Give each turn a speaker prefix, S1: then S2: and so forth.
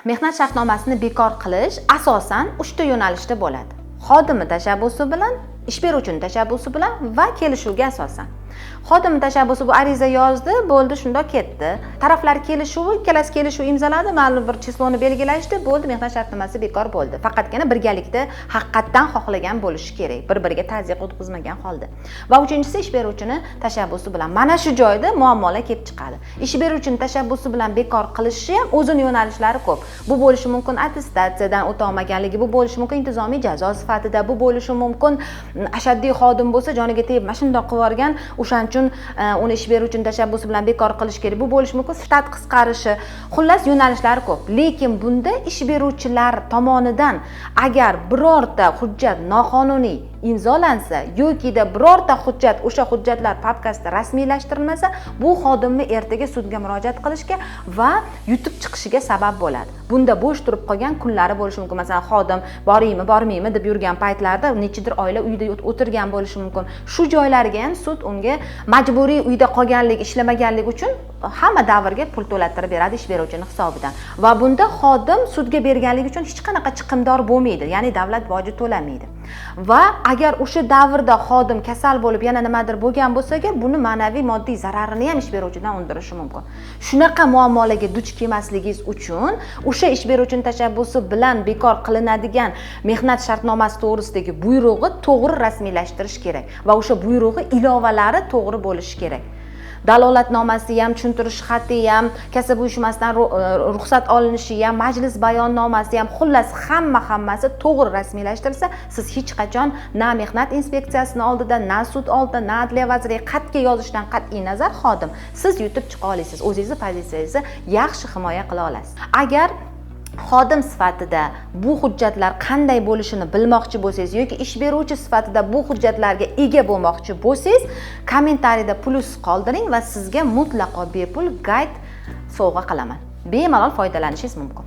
S1: Mehnat shartnomasini bekor qilish asosan 3 ta yo'nalishda bo'ladi. Xodimi tashabbusi bilan, ish beruvchining tashabbusi bilan va kelishuvga asosan. Xodim tashabbusi bu ariza yozdi, bo'ldi, shundoq ketdi. Taraflar kelishuvi, ikkalasi kelishuv imzoladi, ma'lum bir chisloni belgilashdi, bo'ldi, mehnat shartnomasi bekor bo'ldi. Faqatgina birgalikda haqiqatdan xohlagan bo'lishi kerak, bir-biriga tazyiq o'tkazmagan holda. Va uchinchisi ish beruvchini tashabbusi bilan. Mana shu joyda muammolar kelib chiqadi. Ish beruvchining tashabbusi bilan bekor qilishi ham o'zini yo'nalishlari ko'p. Bu bo'lishi mumkin attestatsiyadan o'ta olmaganligi, bu bo'lishi mumkin intizomiy jazo sifatida, bu bo'lishi mumkin ashaddiy xodim bo'lsa, joniga tegib mana shundoq qilib yuborgan, o'shaning uchun uni ish beruvchining tashabbusi bilan bekor qilish kerak. Bu bo'lishi mumkin shtat qisqarishi. Xullas yo'nalishlari ko'p. Lekin bunda ish beruvchilar tomonidan agar birorta hujjat noqonuniy imzolansa yokida birorta hujjat o'sha hujjatlar papkasida rasmiylashtirilmasa, bu xodimni ertaga sudga murojaat qilishga va yutib chiqishiga sabab bo'ladi. Bunda bo'sh turib qolgan kunlari bo'lishi mumkin. Masalan, xodim boraymi, bormaymi deb yurgan paytlarda nechidir oila uyda o'tirgan bo'lishi mumkin. Shu joylarga ham sud unga majburiy uyda qolganlik, ishlamaganlik uchun hamma davrga pul to'lattirib beradi ish beruvchining hisobidan. Va bunda xodim sudga berganligi uchun hech qanaqa chiqimdor bo'lmaydi, ya'ni davlat boji to'lamaydi. Va agar o'sha davrda xodim kasal bo'lib yana nimadir bo'lgan bo'lsa, buni ma'naviy moddiy zararini ham ish beruvchidan undirishi mumkin. Shunaqa muammolarga duch kelmasligingiz uchun o'sha ish beruvchining tashabbusi bilan bekor qilinadigan mehnat shartnomasi to'g'risidagi buyrug'i to'g'ri rasmiylashtirish kerak va o'sha buyrug'i ilovalari to'g'ri bo'lishi kerak. Dalolatnomasi ham, tushuntirish xati ham, kasb uyushmasidan ruxsat olinishi ham, majlis bayonnomasi ham, xullas hammasi to'g'ri rasmiylashtirilsa, siz hech qachon na mehnat inspeksiyasining oldida, na sud oldida, na adliya vaziriga xatga yozishdan qat'iy nazar xodim siz yutib chiqa olasiz. O'zingizni pozitsiyangizni yaxshi himoya qila olasiz. Agar xodim sifatida bu hujjatlar qanday bo'lishini bilmoqchi bo'lsangiz yoki ish beruvchi sifatida bu hujjatlarga ega bo'lmoqchi bo'lsangiz, kommentariyda plus qoldiring va sizga mutlaqo bepul gayd sovg'a qilaman. Bemalol foydalanishingiz mumkin.